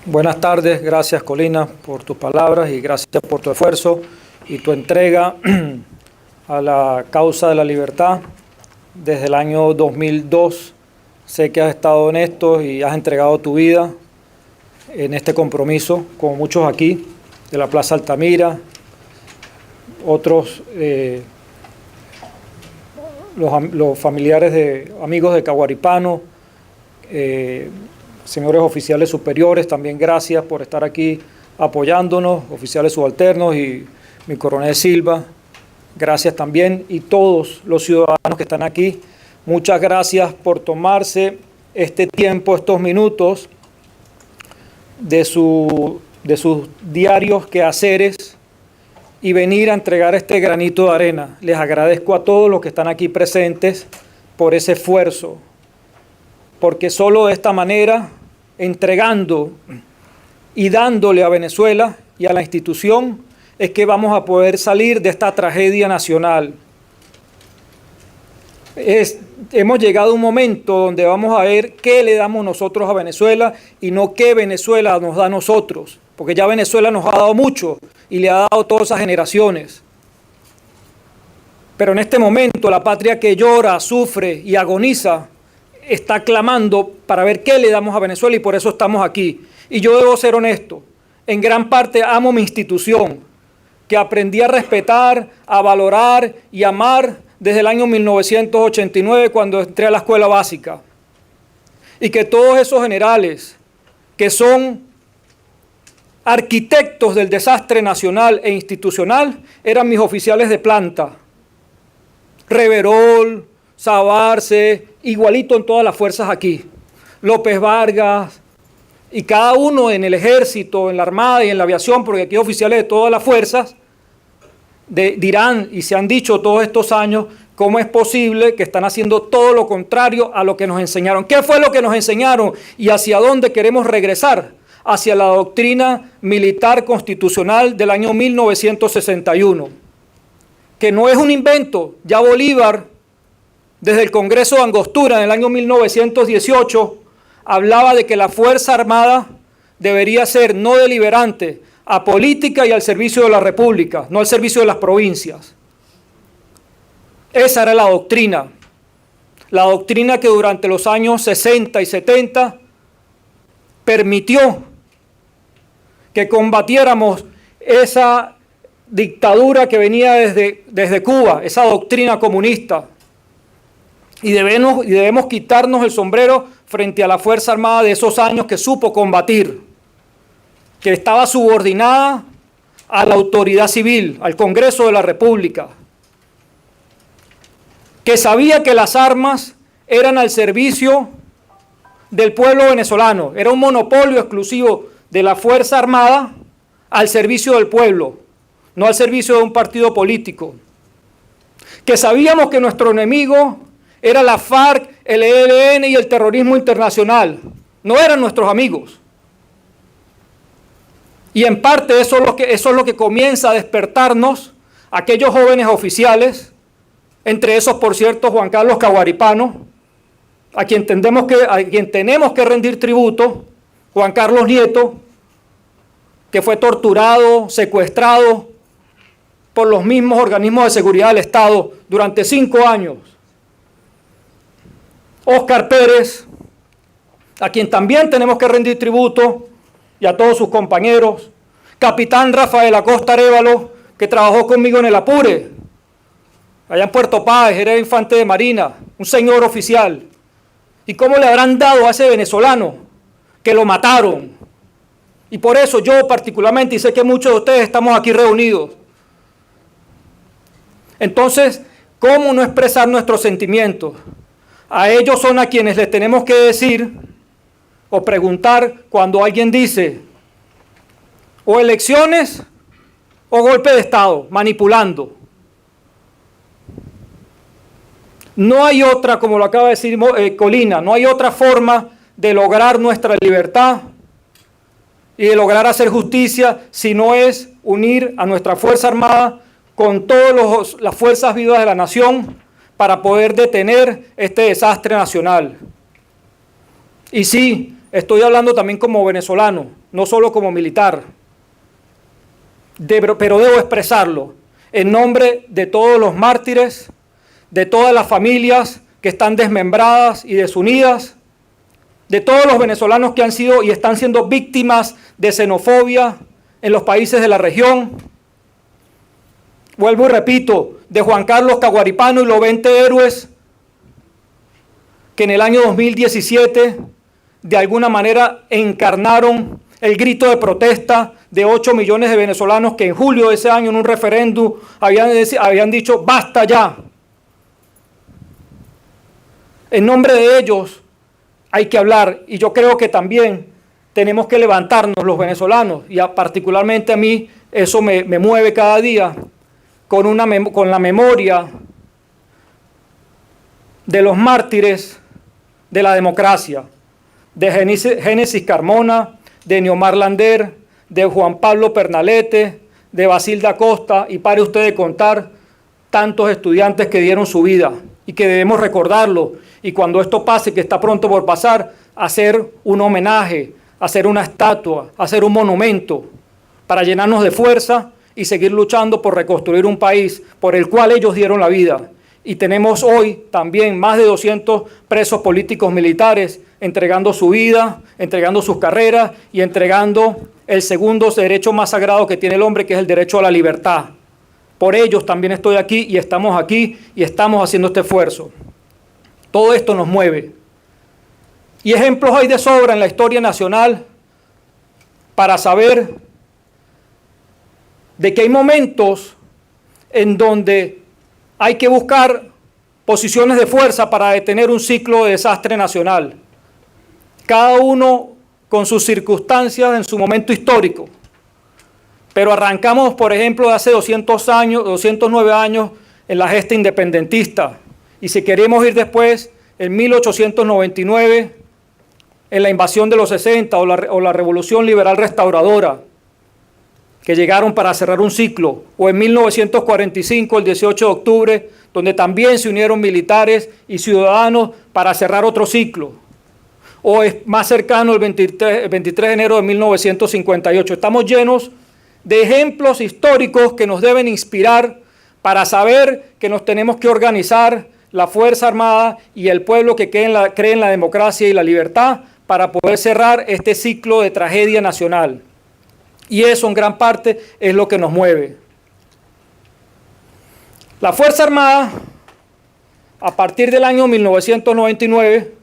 Buenas tardes, gracias Colina por tus palabras y gracias por tu esfuerzo y tu entrega a la causa de la libertad. Desde el año 2002 sé que has estado en esto y has entregado tu vida en este compromiso, como muchos aquí, de la Plaza Altamira, otros, los familiares amigos de Caguaripano, señores oficiales superiores, también gracias por estar aquí apoyándonos, oficiales subalternos y mi coronel Silva, gracias también, y todos los ciudadanos que están aquí, muchas gracias por tomarse este tiempo, estos minutos de sus diarios quehaceres y venir a entregar este granito de arena. Les agradezco a todos los que están aquí presentes por ese esfuerzo, porque solo de esta manera, entregando y dándole a Venezuela y a la institución, es que vamos a poder salir de esta tragedia nacional. Hemos llegado a un momento donde vamos a ver qué le damos nosotros a Venezuela y no qué Venezuela nos da a nosotros, porque ya Venezuela nos ha dado mucho y le ha dado a todas esas generaciones. Pero en este momento la patria que llora, sufre y agoniza está clamando para ver qué le damos a Venezuela y por eso estamos aquí. Y yo debo ser honesto, en gran parte amo mi institución, que aprendí a respetar, a valorar y amar desde el año 1989 cuando entré a la escuela básica. Y que todos esos generales que son arquitectos del desastre nacional e institucional eran mis oficiales de planta. Reverol, Sabarce, igualito en todas las fuerzas aquí. López Vargas y cada uno en el ejército, en la armada y en la aviación, porque aquí hay oficiales de todas las fuerzas, dirán y se han dicho todos estos años cómo es posible que están haciendo todo lo contrario a lo que nos enseñaron. ¿Qué fue lo que nos enseñaron y hacia dónde queremos regresar? Hacia la doctrina militar constitucional del año 1961, que no es un invento. Ya Bolívar, desde el Congreso de Angostura en el año 1918, hablaba de que la Fuerza Armada debería ser no deliberante, apolítica y al servicio de la República, no al servicio de las provincias. Esa era la doctrina que durante los años 60 y 70 permitió que combatiéramos esa dictadura que venía desde Cuba, esa doctrina comunista. Y debemos quitarnos el sombrero frente a la Fuerza Armada de esos años que supo combatir, que estaba subordinada a la autoridad civil, al Congreso de la República, que sabía que las armas eran al servicio del pueblo venezolano, era un monopolio exclusivo de la Fuerza Armada al servicio del pueblo, no al servicio de un partido político, que sabíamos que nuestro enemigo era la FARC, el ELN y el terrorismo internacional. No eran nuestros amigos. Y en parte eso es lo que comienza a despertarnos aquellos jóvenes oficiales, entre esos, por cierto, Juan Carlos Caguaripano, a quien tenemos que rendir tributo, Juan Carlos Nieto, que fue torturado, secuestrado por los mismos organismos de seguridad del Estado durante 5 años. Óscar Pérez, a quien también tenemos que rendir tributo, y a todos sus compañeros. Capitán Rafael Acosta Arévalo, que trabajó conmigo en el Apure, allá en Puerto Páez, era infante de marina, un señor oficial. ¿Y cómo le habrán dado a ese venezolano que lo mataron? Y por eso yo particularmente, y sé que muchos de ustedes estamos aquí reunidos. Entonces, ¿cómo no expresar nuestros sentimientos? A ellos son a quienes les tenemos que decir o preguntar cuando alguien dice o elecciones o golpe de Estado, manipulando. No hay otra, como lo acaba de decir Colina, no hay otra forma de lograr nuestra libertad y de lograr hacer justicia si no es unir a nuestra Fuerza Armada con todas las fuerzas vivas de la nación para poder detener este desastre nacional. Y sí, estoy hablando también como venezolano, no solo como militar, pero debo expresarlo en nombre de todos los mártires, de todas las familias que están desmembradas y desunidas, de todos los venezolanos que han sido y están siendo víctimas de xenofobia en los países de la región. Vuelvo y repito, de Juan Carlos Caguaripano y los 20 héroes que en el año 2017 de alguna manera encarnaron el grito de protesta de 8 millones de venezolanos que en julio de ese año en un referéndum habían dicho basta ya. En nombre de ellos hay que hablar, y yo creo que también tenemos que levantarnos los venezolanos, y particularmente a mí eso me mueve cada día, con la memoria de los mártires de la democracia, de Génesis Carmona, de Neomar Lander, de Juan Pablo Pernalete, de Basilda Costa, y pare usted de contar tantos estudiantes que dieron su vida y que debemos recordarlo, y cuando esto pase, que está pronto por pasar, hacer un homenaje, hacer una estatua, hacer un monumento para llenarnos de fuerza y seguir luchando por reconstruir un país por el cual ellos dieron la vida. Y tenemos hoy también más de 200 presos políticos militares entregando su vida, entregando sus carreras y entregando el segundo derecho más sagrado que tiene el hombre, que es el derecho a la libertad. Por ellos también estoy aquí y estamos haciendo este esfuerzo. Todo esto nos mueve. Y ejemplos hay de sobra en la historia nacional para saber de que hay momentos en donde hay que buscar posiciones de fuerza para detener un ciclo de desastre nacional. Cada uno con sus circunstancias en su momento histórico. Pero arrancamos, por ejemplo, de hace 209 años en la gesta independentista. Y si queremos ir después, en 1899, en la invasión de los 60 o la Revolución Liberal Restauradora, que llegaron para cerrar un ciclo, o en 1945, el 18 de octubre, donde también se unieron militares y ciudadanos para cerrar otro ciclo, o es más cercano el 23 de enero de 1958. Estamos llenos de ejemplos históricos que nos deben inspirar para saber que nos tenemos que organizar, la Fuerza Armada y el pueblo que cree en la democracia y la libertad, para poder cerrar este ciclo de tragedia nacional. Y eso en gran parte es lo que nos mueve. La Fuerza Armada, a partir del año 1999,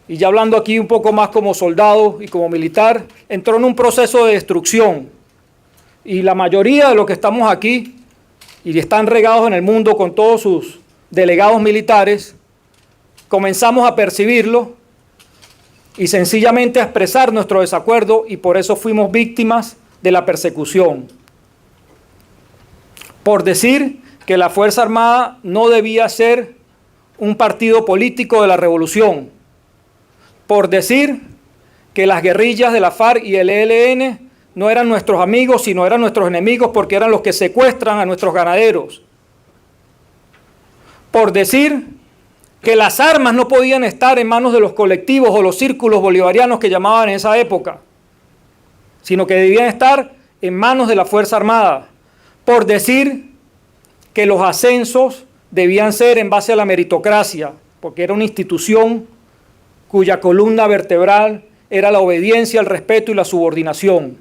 y ya hablando aquí un poco más como soldado y como militar, entró en un proceso de destrucción. Y la mayoría de los que estamos aquí, y están regados en el mundo con todos sus delegados militares, comenzamos a percibirlo y sencillamente a expresar nuestro desacuerdo, y por eso fuimos víctimas de la persecución. Por decir que la Fuerza Armada no debía ser un partido político de la revolución. Por decir que las guerrillas de la FARC y el ELN no eran nuestros amigos, sino eran nuestros enemigos, porque eran los que secuestran a nuestros ganaderos. Por decir que las armas no podían estar en manos de los colectivos o los círculos bolivarianos que llamaban en esa época, sino que debían estar en manos de la Fuerza Armada. Por decir que los ascensos debían ser en base a la meritocracia, porque era una institución cuya columna vertebral era la obediencia, el respeto y la subordinación,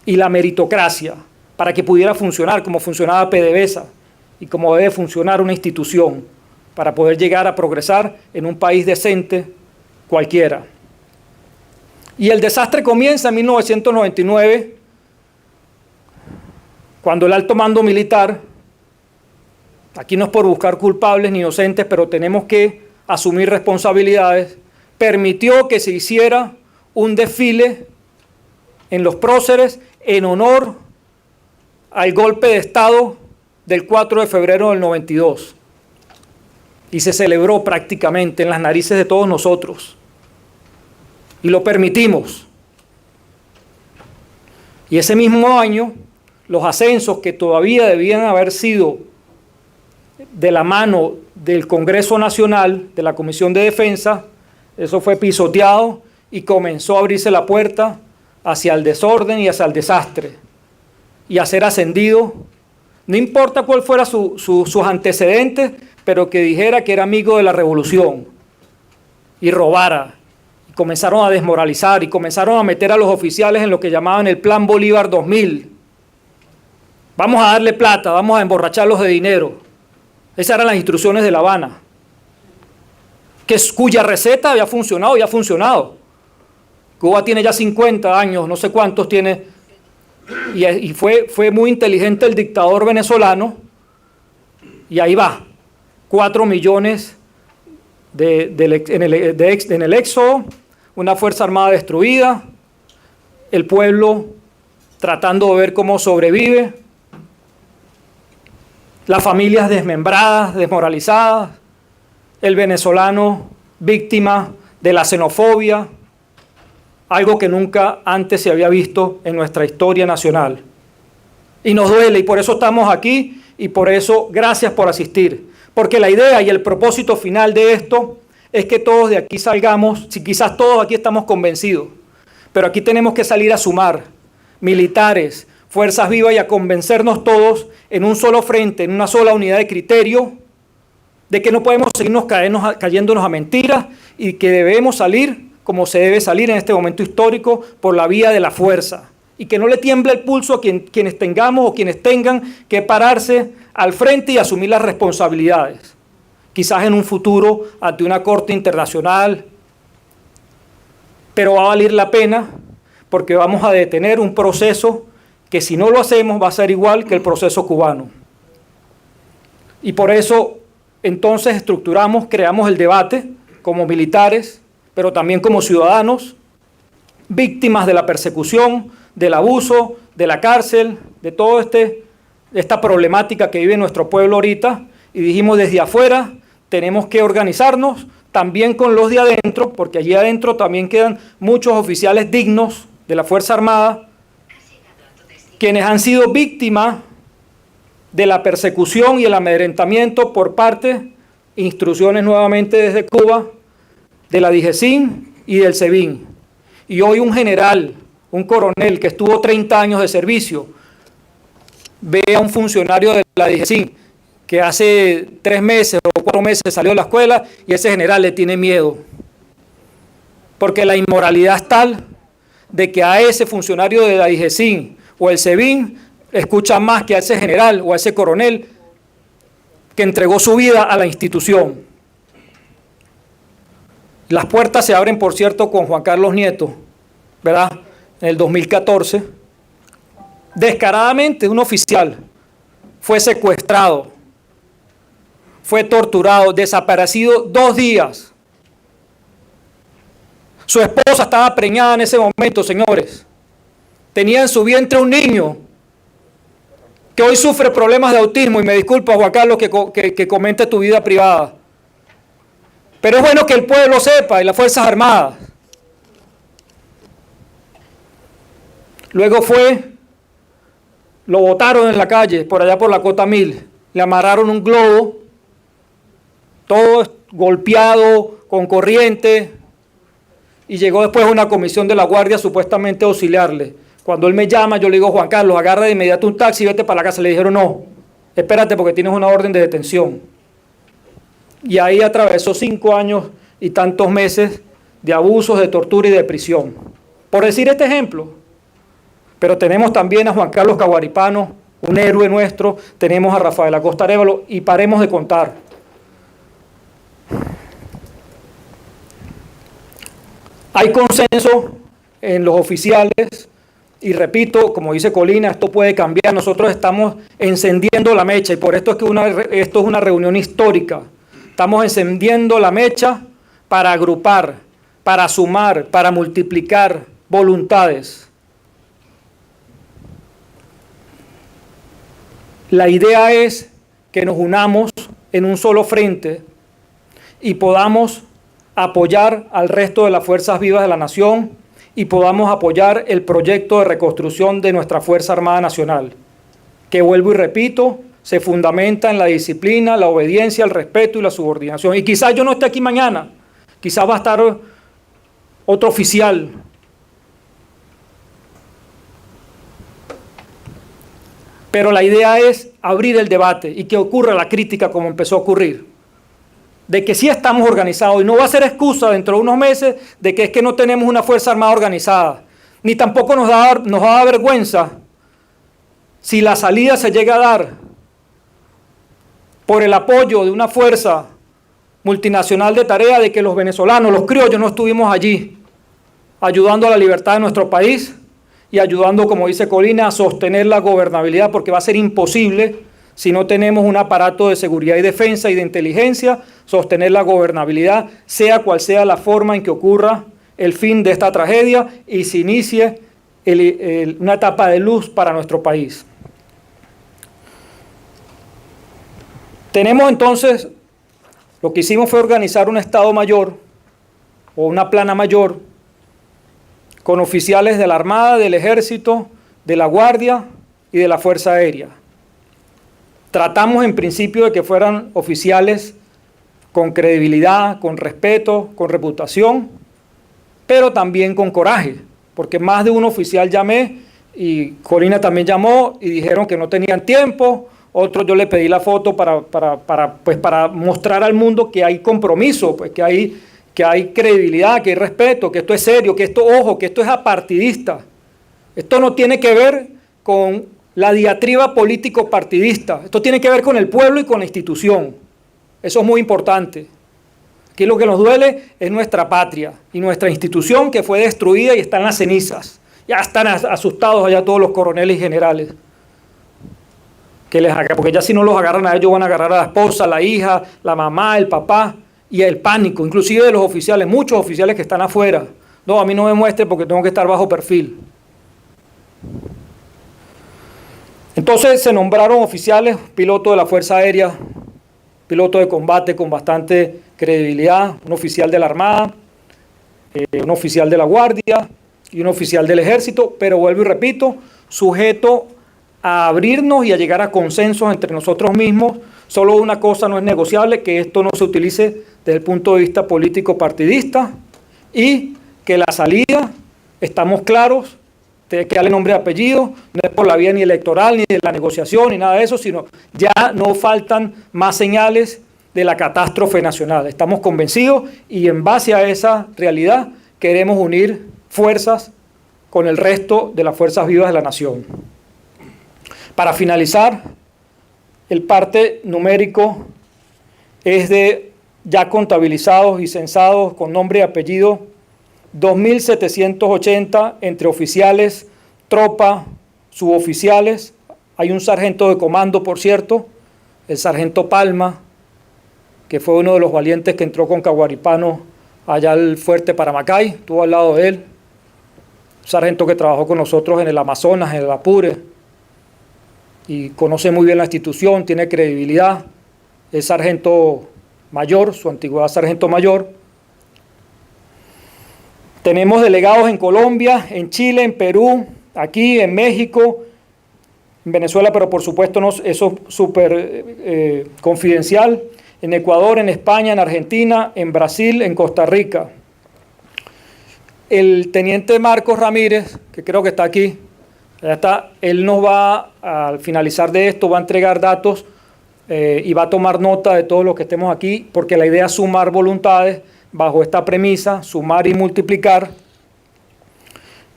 y la meritocracia, para que pudiera funcionar como funcionaba PDVSA y como debe funcionar una institución, para poder llegar a progresar en un país decente cualquiera. Y el desastre comienza en 1999, cuando el alto mando militar, aquí no es por buscar culpables ni inocentes, pero tenemos que asumir responsabilidades, permitió que se hiciera un desfile en los próceres en honor al golpe de Estado del 4 de febrero del 92. Y se celebró prácticamente en las narices de todos nosotros. Y lo permitimos. Y ese mismo año, los ascensos que todavía debían haber sido de la mano del Congreso Nacional, de la Comisión de Defensa, eso fue pisoteado y comenzó a abrirse la puerta hacia el desorden y hacia el desastre, y a ser ascendido, no importa cuál fuera sus antecedentes, pero que dijera que era amigo de la revolución, y robara. Y comenzaron a desmoralizar, y comenzaron a meter a los oficiales en lo que llamaban el Plan Bolívar 2000. Vamos a darle plata, vamos a emborracharlos de dinero. Esas eran las instrucciones de La Habana, cuya receta había funcionado y ha funcionado. Cuba tiene ya 50 años, no sé cuántos tiene, y fue muy inteligente el dictador venezolano, y ahí va, 4 millones en el éxodo, una fuerza armada destruida, el pueblo tratando de ver cómo sobrevive, las familias desmembradas, desmoralizadas, el venezolano víctima de la xenofobia, algo que nunca antes se había visto en nuestra historia nacional. Y nos duele, y por eso estamos aquí, y por eso gracias por asistir. Porque la idea y el propósito final de esto es que todos de aquí salgamos, si quizás todos aquí estamos convencidos, pero aquí tenemos que salir a sumar militares, fuerzas vivas, y a convencernos todos en un solo frente, en una sola unidad de criterio, de que no podemos seguirnos cayéndonos a mentiras y que debemos salir como se debe salir en este momento histórico, por la vía de la fuerza, y que no le tiemble el pulso a quienes tengamos o quienes tengan que pararse al frente y asumir las responsabilidades, quizás en un futuro ante una corte internacional, pero va a valer la pena porque vamos a detener un proceso que, si no lo hacemos, va a ser igual que el proceso cubano. Y por eso entonces creamos el debate como militares, pero también como ciudadanos, víctimas de la persecución, del abuso, de la cárcel, de toda esta problemática que vive nuestro pueblo ahorita, y dijimos desde afuera, tenemos que organizarnos también con los de adentro, porque allí adentro también quedan muchos oficiales dignos de la Fuerza Armada, quienes han sido víctimas de la persecución y el amedrentamiento por parte, instrucciones nuevamente desde Cuba, de la DIGESIN y del SEBIN. Y hoy un general, un coronel que estuvo 30 años de servicio, ve a un funcionario de la DIGESIN que hace 3 meses o 4 meses salió de la escuela, y ese general le tiene miedo. Porque la inmoralidad es tal de que a ese funcionario de la DIGESIN o el SEBIN escucha más que a ese general o a ese coronel que entregó su vida a la institución. Las puertas se abren, por cierto, con Juan Carlos Nieto, ¿verdad? En el 2014. Descaradamente, un oficial fue secuestrado, fue torturado, desaparecido 2 días. Su esposa estaba preñada en ese momento, señores. Tenía en su vientre un niño que hoy sufre problemas de autismo, y me disculpa, Juan Carlos, que comente tu vida privada. Pero es bueno que el pueblo sepa, y las Fuerzas Armadas. Luego lo botaron en la calle, por allá por la Cota 1000, le amarraron un globo, todo golpeado, con corriente, y llegó después una comisión de la Guardia supuestamente a auxiliarle. Cuando él me llama, yo le digo: Juan Carlos, agarra de inmediato un taxi y vete para la casa. Le dijeron: no, espérate porque tienes una orden de detención. Y ahí atravesó 5 años y tantos meses de abusos, de tortura y de prisión. Por decir este ejemplo. Pero tenemos también a Juan Carlos Caguaripano, un héroe nuestro, tenemos a Rafael Acosta Arévalo, y paremos de contar. Hay consenso en los oficiales, y repito, como dice Colina, esto puede cambiar. Nosotros estamos encendiendo la mecha, y por esto es que esto es una reunión histórica. Estamos encendiendo la mecha para agrupar, para sumar, para multiplicar voluntades. La idea es que nos unamos en un solo frente y podamos apoyar al resto de las fuerzas vivas de la nación, y podamos apoyar el proyecto de reconstrucción de nuestra Fuerza Armada Nacional, que, vuelvo y repito, se fundamenta en la disciplina, la obediencia, el respeto y la subordinación. Y quizás yo no esté aquí mañana, quizás va a estar otro oficial. Pero la idea es abrir el debate y que ocurra la crítica como empezó a ocurrir. De que sí estamos organizados y no va a ser excusa dentro de unos meses de que es que no tenemos una Fuerza Armada organizada. Ni tampoco nos va a dar vergüenza si la salida se llega a dar por el apoyo de una fuerza multinacional de tarea de que los venezolanos, los criollos, no estuvimos allí ayudando a la libertad de nuestro país y ayudando, como dice Colina, a sostener la gobernabilidad, porque va a ser imposible, si no tenemos un aparato de seguridad y defensa y de inteligencia, sostener la gobernabilidad, sea cual sea la forma en que ocurra el fin de esta tragedia y se inicie una etapa de luz para nuestro país. Tenemos entonces, lo que hicimos fue organizar un Estado Mayor o una plana mayor con oficiales de la Armada, del Ejército, de la Guardia y de la Fuerza Aérea. Tratamos en principio de que fueran oficiales con credibilidad, con respeto, con reputación, pero también con coraje, porque más de un oficial llamé y Corina también llamó y dijeron que no tenían tiempo. Otro yo le pedí la foto para mostrar al mundo que hay compromiso, pues que hay credibilidad, que hay respeto, que esto es serio, que esto, ojo, que esto es apartidista. Esto no tiene que ver con la diatriba político-partidista. Esto tiene que ver con el pueblo y con la institución. Eso es muy importante. Aquí lo que nos duele es nuestra patria y nuestra institución que fue destruida y está en las cenizas. Ya están asustados allá todos los coroneles y generales. Porque ya si no los agarran a ellos van a agarrar a la esposa, la hija, la mamá, el papá y el pánico, inclusive de los oficiales, muchos oficiales que están afuera. No, a mí no me muestre porque tengo que estar bajo perfil. Entonces se nombraron oficiales, piloto de la Fuerza Aérea, piloto de combate con bastante credibilidad, un oficial de la Armada, un oficial de la Guardia y un oficial del Ejército, pero vuelvo y repito, sujeto a abrirnos y a llegar a consensos entre nosotros mismos. Solo una cosa no es negociable, que esto no se utilice desde el punto de vista político partidista y que la salida, estamos claros, de que darle nombre y apellido, no es por la vía ni electoral, ni de la negociación, ni nada de eso, sino ya no faltan más señales de la catástrofe nacional. Estamos convencidos y en base a esa realidad queremos unir fuerzas con el resto de las fuerzas vivas de la nación. Para finalizar, el parte numérico es de ya contabilizados y censados con nombre y apellido, 2.780 entre oficiales, tropa, suboficiales. Hay un sargento de comando, por cierto, el sargento Palma, que fue uno de los valientes que entró con Caguaripano allá al fuerte Paramacay, estuvo al lado de él. Un sargento que trabajó con nosotros en el Amazonas, en el Apure, y conoce muy bien la institución, tiene credibilidad, es sargento mayor, su antigüedad sargento mayor. Tenemos delegados en Colombia, en Chile, en Perú, aquí, en México, en Venezuela, pero por supuesto no, eso es súper confidencial, en Ecuador, en España, en Argentina, en Brasil, en Costa Rica. El teniente Marcos Ramírez, que creo que está aquí, ya está, él nos va, al finalizar de esto, va a entregar datos y va a tomar nota de todo lo que estemos aquí, porque la idea es sumar voluntades bajo esta premisa, sumar y multiplicar.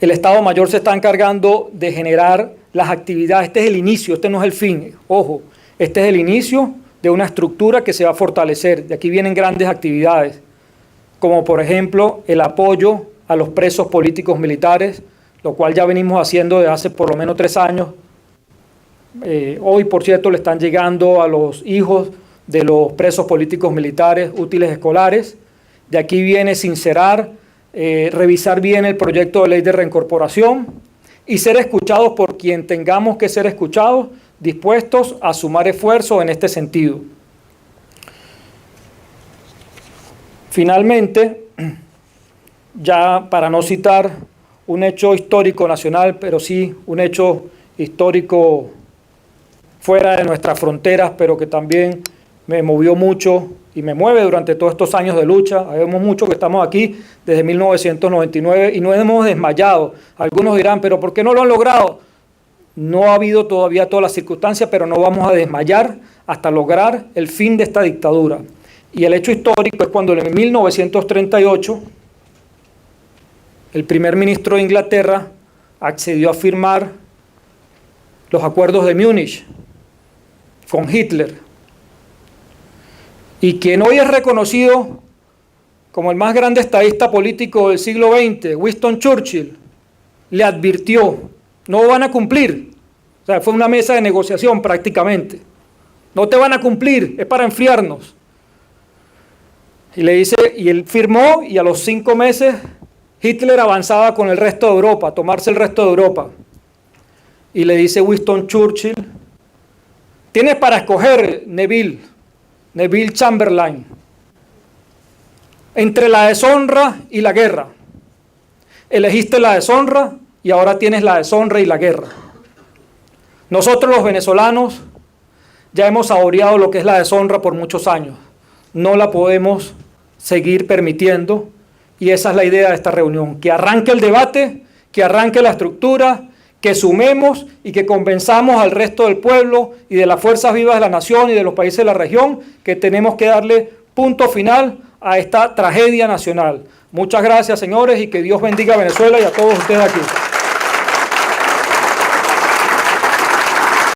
El Estado Mayor se está encargando de generar las actividades. Este es el inicio, este no es el fin. Ojo, este es el inicio de una estructura que se va a fortalecer. De aquí vienen grandes actividades, como por ejemplo el apoyo a los presos políticos militares, lo cual ya venimos haciendo desde hace por lo menos 3 años. Hoy, por cierto, le están llegando a los hijos de los presos políticos militares útiles escolares. De aquí viene sincerar, revisar bien el proyecto de ley de reincorporación y ser escuchados por quien tengamos que ser escuchados, dispuestos a sumar esfuerzos en este sentido. Finalmente, ya para no citar un hecho histórico nacional, pero sí un hecho histórico fuera de nuestras fronteras, pero que también me movió mucho y me mueve durante todos estos años de lucha. Sabemos mucho que estamos aquí desde 1999 y no hemos desmayado. Algunos dirán, pero ¿por qué no lo han logrado? No ha habido todavía todas las circunstancias, pero no vamos a desmayar hasta lograr el fin de esta dictadura. Y el hecho histórico es cuando en 1938 el primer ministro de Inglaterra accedió a firmar los acuerdos de Múnich con Hitler. Y quien hoy es reconocido como el más grande estadista político del siglo XX, Winston Churchill, le advirtió, no van a cumplir. O sea, fue una mesa de negociación prácticamente. No te van a cumplir, es para enfriarnos. Y le dice, y él firmó, y a los 5 meses Hitler avanzaba con el resto de Europa, a tomarse el resto de Europa. Y le dice Winston Churchill, tienes para escoger, Neville Chamberlain, entre la deshonra y la guerra. Elegiste la deshonra y ahora tienes la deshonra y la guerra. Nosotros los venezolanos ya hemos saboreado lo que es la deshonra por muchos años. No la podemos seguir permitiendo y esa es la idea de esta reunión, que arranque el debate, que arranque la estructura, que sumemos y que convenzamos al resto del pueblo y de las fuerzas vivas de la nación y de los países de la región que tenemos que darle punto final a esta tragedia nacional. Muchas gracias, señores, y que Dios bendiga a Venezuela y a todos ustedes aquí.